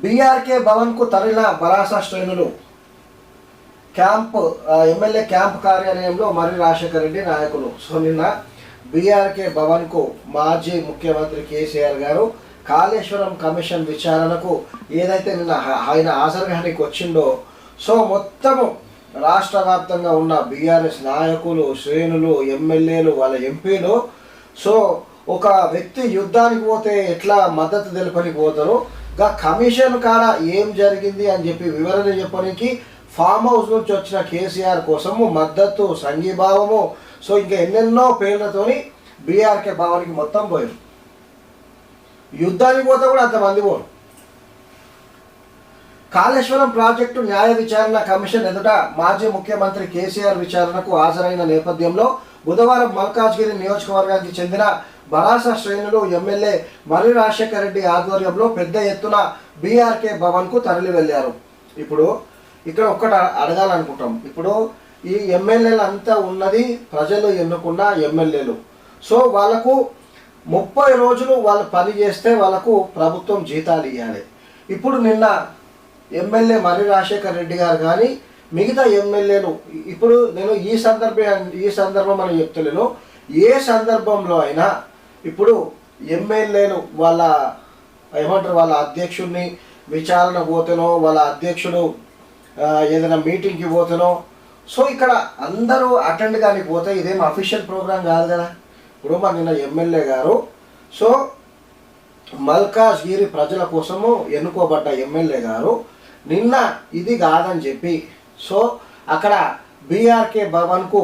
BRK భవన్కు తరలిన బరాస శ్రేణులు. MLA camp కార్యాలయంలో మర్రి రాజశేఖర రెడ్డి నాయకులు. సో నిన్న బీఆర్కే భవన్కు మాజీ ముఖ్యమంత్రి కేసీఆర్ గారు కాళేశ్వరం కమిషన్ విచారణకు ఏదైతే నిన్న ఆయన హాజరుగానికి వచ్చిండో, సో మొత్తము రాష్ట్ర వ్యాప్తంగా ఉన్న బీఆర్ఎస్ నాయకులు, శ్రేణులు, ఎమ్మెల్యేలు, వాళ్ళ ఎంపీలు, సో ఒక వ్యక్తి యుద్ధానికి పోతే ఎట్లా మద్దతు తెలుపనికి పోతారో కమిషన్ కాడ ఏం జరిగింది అని చెప్పి వివరణ చెప్పడానికి ఫామ్ హౌస్ నుంచి వచ్చిన కేసీఆర్ కోసము మద్దతు, సంఘీభావము, సో ఇంకా ఎన్నెన్నో పేర్లతోని బీఆర్కే భవన్కి మొత్తం పోయారు. యుద్ధానికి పోతే కూడా అంతమంది పోరు. కాళేశ్వరం ప్రాజెక్టు న్యాయ విచారణ కమిషన్ ఎదుట మాజీ ముఖ్యమంత్రి కేసీఆర్ విచారణకు హాజరైన నేపథ్యంలో బుధవారం మల్కాజ్గిరి నియోజకవర్గానికి చెందిన బరాస శ్రేణులు ఎమ్మెల్యే మర్రి రాజశేఖర రెడ్డి ఆధ్వర్యంలో పెద్ద ఎత్తున బీఆర్కే భవన్కు తరలి వెళ్ళారు. ఇప్పుడు ఇక్కడ ఒక్కటి అడగాలనుకుంటాం. ఇప్పుడు ఈ ఎమ్మెల్యేలు అంతా ఉన్నది ప్రజలు ఎన్నుకున్న ఎమ్మెల్యేలు. సో వాళ్ళకు 30 రోజులు వాళ్ళు పని చేస్తే వాళ్ళకు ప్రభుత్వం జీతాలు ఇవ్వాలి. ఇప్పుడు నిన్న ఎమ్మెల్యే మర్రి రాజశేఖర రెడ్డి గారు కానీ మిగతా ఎమ్మెల్యేలు, ఇప్పుడు నేను ఈ సందర్భం అని చెప్తలేను, ఏ సందర్భంలో అయినా ఇప్పుడు ఎమ్మెల్యేలు వాళ్ళ వాళ్ళ అధ్యక్షుడిని విచారణ పోతేనో, వాళ్ళ అధ్యక్షుడు ఏదైనా మీటింగ్కి పోతేనో, సో ఇక్కడ అందరూ అటెండ్ కానీ పోతే ఇదేం అఫీషియల్ ప్రోగ్రాం కాదు కదా. ఇప్పుడు మన నిన్న ఎమ్మెల్యే గారు, సో మల్కాజ్గిరి ప్రజల కోసము ఎన్నుకోబడ్డ ఎమ్మెల్యే గారు నిన్న ఇది కాదని చెప్పి, సో అక్కడ బీఆర్కే భవన్కు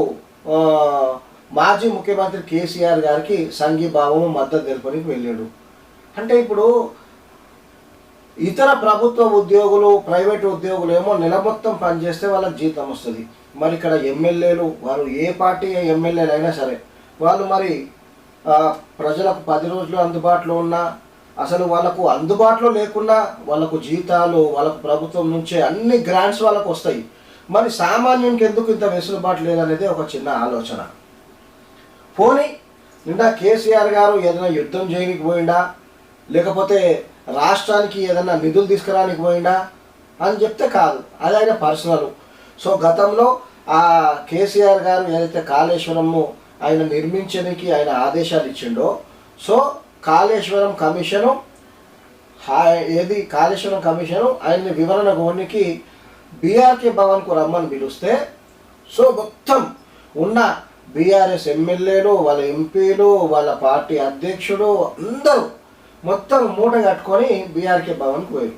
మాజీ ముఖ్యమంత్రి కేసీఆర్ గారికి సంఘీభావము, మద్దతు తెలుపడానికి వెళ్ళాడు. అంటే ఇప్పుడు ఇతర ప్రభుత్వ ఉద్యోగులు, ప్రైవేటు ఉద్యోగులు ఏమో నెల మొత్తం పనిచేస్తే వాళ్ళకి జీతం వస్తుంది. మరి ఇక్కడ ఎమ్మెల్యేలు, వారు ఏ పార్టీ ఎమ్మెల్యేలు అయినా సరే, వాళ్ళు మరి ప్రజలకు 10 రోజులు అందుబాటులో ఉన్నా, అసలు వాళ్ళకు అందుబాటులో లేకున్నా వాళ్ళకు జీతాలు, వాళ్ళకు ప్రభుత్వం నుంచే అన్ని గ్రాంట్స్ వాళ్ళకు వస్తాయి. మరి సామాన్యునికి ఎందుకు ఇంత వెసులుబాటు లేదనేది ఒక చిన్న ఆలోచన. పోనీ నిండా కేసీఆర్ గారు ఏదైనా యుద్ధం చేయడానికి పోయిండా, లేకపోతే రాష్ట్రానికి ఏదైనా నిధులు తీసుకురానికి పోయిండా అని చెప్తే కాదు, అది ఆయన పర్సనల్. సో గతంలో ఆ కేసీఆర్ గారు ఏదైతే కాళేశ్వరము ఆయన నిర్మించడానికి ఆయన ఆదేశాలు ఇచ్చిండో, సో కాళేశ్వరం కమిషను ఆయన్ని వివరణ కోనికి బీఆర్కే భవన్కు రమ్మని పిలిస్తే, సో మొత్తం ఉన్న బీఆర్ఎస్ ఎమ్మెల్యేలు, వాళ్ళ ఎంపీలు, వాళ్ళ పార్టీ అధ్యక్షుడు అందరూ మొత్తం మూట కట్టుకొని బీఆర్కే భవన్కు పోయారు.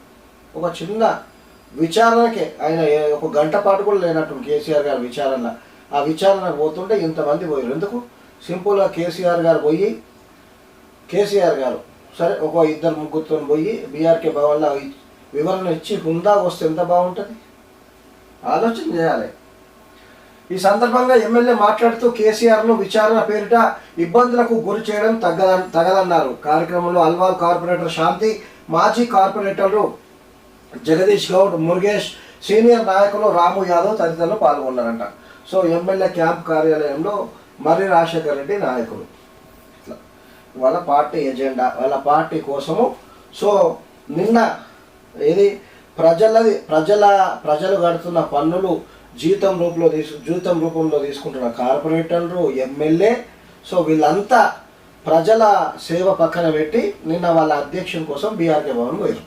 ఒక చిన్న విచారణకే ఆయన ఒక గంట పాటు కూడా లేనట్టు కేసీఆర్ గారు విచారణ, ఆ విచారణ పోతుంటే ఇంతమంది పోయారు. ఎందుకు? సింపుల్గా కేసీఆర్ గారు సరే ఒక 2-3 పోయి బీఆర్కే భవన్లో వివరణ ఇచ్చి హుందాగా వస్తే ఎంత బాగుంటుంది, ఆలోచన చేయాలి. ఈ సందర్భంగా ఎమ్మెల్యే మాట్లాడుతూ కేసీఆర్ను విచారణ పేరిట ఇబ్బందులకు గురి చేయడం తగదన్నారు. కార్యక్రమంలో అల్వాల్ కార్పొరేటర్ శాంతి, మాజీ కార్పొరేటర్లు జగదీష్ గౌడ్, మురుగేష్, సీనియర్ నాయకులు రాము యాదవ్ తదితరులు పాల్గొన్నారంట. సో ఎమ్మెల్యే క్యాంప్ కార్యాలయంలో మర్రి రాజశేఖర రెడ్డి నాయకులు వాళ్ళ పార్టీ ఎజెండా, వాళ్ళ పార్టీ కోసము, సో నిన్న ఏది ప్రజలు కడుతున్న పన్నులు జీతం రూపంలో తీసుకుంటున్న కార్పొరేటర్లు, ఎమ్మెల్యే, సో వీళ్ళంతా ప్రజల సేవ పక్కన పెట్టి నిన్న వాళ్ళ అధ్యక్షుని కోసం బీఆర్కే భవన్ పోయారు.